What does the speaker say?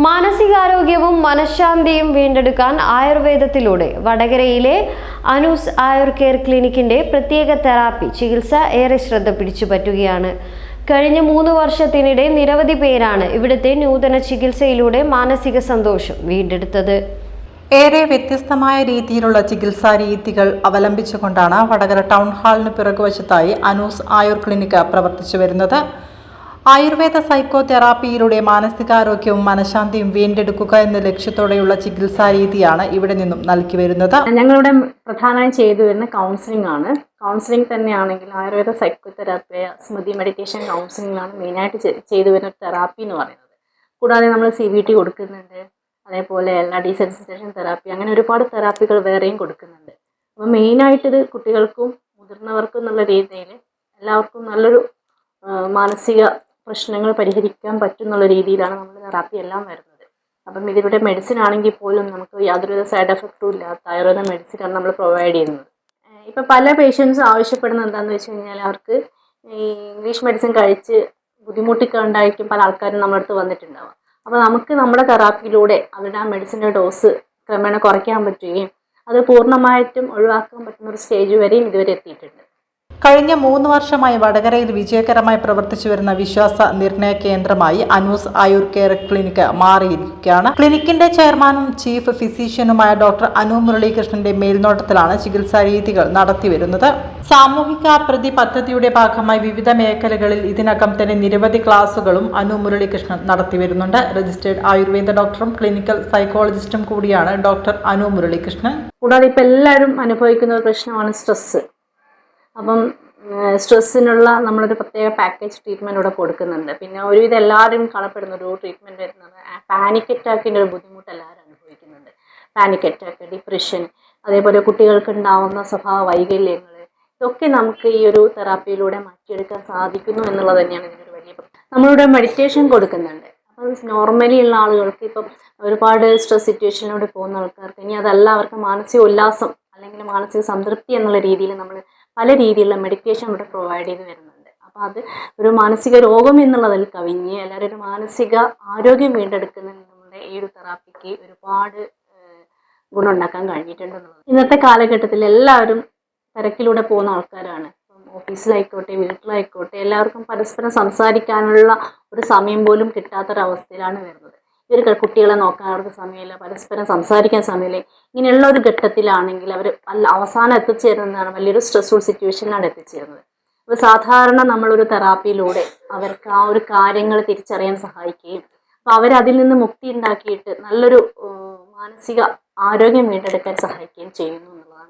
മാനസികാരോഗ്യവും മനഃശാന്തിയും വീണ്ടെടുക്കാൻ ആയുർവേദത്തിലൂടെ വടകരയിലെ അനൂസ് ആയുർ കെയർ ക്ലിനിക്കിന്റെ പ്രത്യേക തെറാപ്പി ചികിത്സ ഏറെ ശ്രദ്ധ പിടിച്ചുപറ്റുകയാണ്. കഴിഞ്ഞ 3 വർഷത്തിനിടെ നിരവധി പേരാണ് ഇവിടുത്തെ നൂതന ചികിത്സയിലൂടെ മാനസിക സന്തോഷം വീണ്ടെടുത്തത്. ഏറെ വ്യത്യസ്തമായ രീതിയിലുള്ള ചികിത്സാ രീതികൾ അവലംബിച്ചുകൊണ്ടാണ് വടകര ടൗൺ ഹാളിന് പിറകുവശത്തായി അനൂസ് ആയുർ ക്ലിനിക്ക് പ്രവർത്തിച്ചു വരുന്നത്. ആയുർവേദ സൈക്കോ തെറാപ്പിയിലൂടെ മാനസികാരോഗ്യവും മനഃശാന്തിയും വീണ്ടെടുക്കുക എന്ന ലക്ഷ്യത്തോടെയുള്ള ചികിത്സാ രീതിയാണ് ഇവിടെ നിന്നും നൽകി വരുന്നത്. ഞങ്ങളുടെ പ്രധാനമായും ചെയ്തു വരുന്ന കൗൺസിലിംഗ് ആണ്. കൗൺസിലിംഗ് തന്നെയാണെങ്കിൽ ആയുർവേദ സൈക്കോ തെറാപ്പി, സ്മൃതി മെഡിറ്റേഷൻ കൗൺസിലിംഗാണ് മെയിനായിട്ട് ചെയ്തു വരുന്ന തെറാപ്പി എന്ന് പറയുന്നത്. കൂടാതെ നമ്മൾ CBT കൊടുക്കുന്നുണ്ട്, അതേപോലെ എല്ലാ ഡീസെൻസിറ്റേഷൻ തെറാപ്പി, അങ്ങനെ ഒരുപാട് തെറാപ്പികൾ വേറെയും കൊടുക്കുന്നുണ്ട്. അപ്പോൾ മെയിനായിട്ട് ഇത് കുട്ടികൾക്കും മുതിർന്നവർക്കും എന്നുള്ള രീതിയിൽ എല്ലാവർക്കും നല്ലൊരു മാനസിക പ്രശ്നങ്ങൾ പരിഹരിക്കാൻ പറ്റുന്നുള്ള രീതിയിലാണ് നമ്മൾ തെറാപ്പി എല്ലാം വരുന്നത്. അപ്പം ഇതിവിടെ മെഡിസിൻ ആണെങ്കിൽ പോലും നമുക്ക് യാതൊരുവിധ സൈഡ് എഫക്റ്റും ഇല്ലാത്ത ആയുർവേദ മെഡിസിനാണ് നമ്മൾ പ്രൊവൈഡ് ചെയ്യുന്നത്. ഇപ്പം പല പേഷ്യൻസും ആവശ്യപ്പെടുന്നത് എന്താണെന്ന് വെച്ച് കഴിഞ്ഞാൽ അവർക്ക് ഈ ഇംഗ്ലീഷ് മെഡിസിൻ കഴിച്ച് ബുദ്ധിമുട്ടിക്കൊണ്ടായിരിക്കും പല ആൾക്കാരും നമ്മുടെ അടുത്ത് വന്നിട്ടുണ്ടാവുക. അപ്പോൾ നമുക്ക് നമ്മുടെ തെറാപ്പിയിലൂടെ അവരുടെ ആ മെഡിസിൻ്റെ ഡോസ് ക്രമേണ കുറയ്ക്കാൻ പറ്റുകയും അത് പൂർണ്ണമായിട്ടും ഒഴിവാക്കാൻ പറ്റുന്ന ഒരു സ്റ്റേജ് വരെയും ഇതുവരെ എത്തിയിട്ടുണ്ട്. കഴിഞ്ഞ 3 വർഷമായി വടകരയിൽ വിജയകരമായി പ്രവർത്തിച്ചു വരുന്ന വിശ്വാസ നിർണയ കേന്ദ്രമായി അനൂസ് ആയുർ കെയർ ക്ലിനിക്ക് മാറിയിരിക്കുകയാണ്. ക്ലിനിക്കിന്റെ ചെയർമാനും ചീഫ് ഫിസിഷ്യനുമായ ഡോക്ടർ അനു മുരളീകൃഷ്ണന്റെ മേൽനോട്ടത്തിലാണ് ചികിത്സാ രീതികൾ നടത്തിവരുന്നത്. സാമൂഹിക പ്രതി പദ്ധതിയുടെ ഭാഗമായി വിവിധ മേഖലകളിൽ ഇതിനകം തന്നെ നിരവധി ക്ലാസുകളും അനു മുരളീകൃഷ്ണൻ നടത്തിവരുന്നുണ്ട്. രജിസ്റ്റേർഡ് ആയുർവേദ ഡോക്ടറും ക്ലിനിക്കൽ സൈക്കോളജിസ്റ്റും കൂടിയാണ് ഡോക്ടർ അനു മുരളീകൃഷ്ണൻ. കൂടാതെ ഇപ്പം എല്ലാവരും അനുഭവിക്കുന്ന ഒരു പ്രശ്നമാണ് സ്ട്രെസ്സ്. അപ്പം സ്ട്രെസ്സിനുള്ള നമ്മളൊരു പ്രത്യേക പാക്കേജ് ട്രീറ്റ്മെൻറ്റ് ഇവിടെ കൊടുക്കുന്നുണ്ട്. പിന്നെ ഒരുവിധം എല്ലാവരും കാണപ്പെടുന്ന ഒരു ട്രീറ്റ്മെൻറ്റ് വരുന്നത് പാനിക് അറ്റാക്കിൻ്റെ ഒരു ബുദ്ധിമുട്ട് എല്ലാവരും അനുഭവിക്കുന്നുണ്ട്. പാനിക് അറ്റാക്ക്, ഡിപ്രഷൻ, അതേപോലെ കുട്ടികൾക്ക് ഉണ്ടാവുന്ന സ്വഭാവ വൈകല്യങ്ങൾ, ഇതൊക്കെ നമുക്ക് ഈ ഒരു തെറാപ്പിയിലൂടെ മാറ്റിയെടുക്കാൻ സാധിക്കുന്നു എന്നുള്ളത് തന്നെയാണ് ഇതിനൊരു വലിയ നമ്മളിവിടെ മെഡിറ്റേഷൻ കൊടുക്കുന്നുണ്ട്. അപ്പം നോർമലി ഉള്ള ആളുകൾക്ക് ഇപ്പം ഒരുപാട് സ്ട്രെസ് സിറ്റുവേഷനിലൂടെ പോകുന്ന ആൾക്കാർക്ക് ഇനി അതല്ല അവർക്ക് മാനസിക ഉല്ലാസം അല്ലെങ്കിൽ മാനസിക സംതൃപ്തി എന്നുള്ള രീതിയിൽ നമ്മൾ പല രീതിയിലുള്ള മെഡിറ്റേഷൻ ഇവിടെ പ്രൊവൈഡ് ചെയ്ത് വരുന്നുണ്ട്. അപ്പോൾ അത് ഒരു മാനസിക രോഗം എന്നുള്ളതിൽ കവിഞ്ഞ് എല്ലാവരും ഒരു മാനസിക ആരോഗ്യം വീണ്ടെടുക്കുന്നതിലൂടെ ഈ ഒരു തെറാപ്പിക്ക് ഒരുപാട് ഗുണമുണ്ടാക്കാൻ കഴിഞ്ഞിട്ടുണ്ടെന്നുള്ളത്. ഇന്നത്തെ കാലഘട്ടത്തിൽ എല്ലാവരും തിരക്കിലൂടെ പോകുന്ന ആൾക്കാരാണ്. ഓഫീസിലായിക്കോട്ടെ വീട്ടിലായിക്കോട്ടെ എല്ലാവർക്കും പരസ്പരം സംസാരിക്കാനുള്ള ഒരു സമയം പോലും കിട്ടാത്തൊരവസ്ഥയിലാണ് വരുന്നത്. ഇവർ കുട്ടികളെ നോക്കാൻ അവർക്ക് സമയമില്ല, പരസ്പരം സംസാരിക്കാൻ സമയമില്ല. ഇങ്ങനെയുള്ള ഒരു ഘട്ടത്തിലാണെങ്കിൽ അവർ അവസാനം എത്തിച്ചേരുന്നതാണ് വലിയൊരു സ്ട്രെസ്ഫുൾ സിറ്റുവേഷനിലാണ് എത്തിച്ചേരുന്നത്. അപ്പോൾ സാധാരണ നമ്മളൊരു തെറാപ്പിയിലൂടെ അവർക്ക് ആ ഒരു കാര്യങ്ങൾ തിരിച്ചറിയാൻ സഹായിക്കുകയും അപ്പോൾ അവരതിൽ നിന്ന് മുക്തി ഉണ്ടാക്കിയിട്ട് നല്ലൊരു മാനസിക ആരോഗ്യം വീണ്ടെടുക്കാൻ സഹായിക്കുകയും ചെയ്യുന്നു.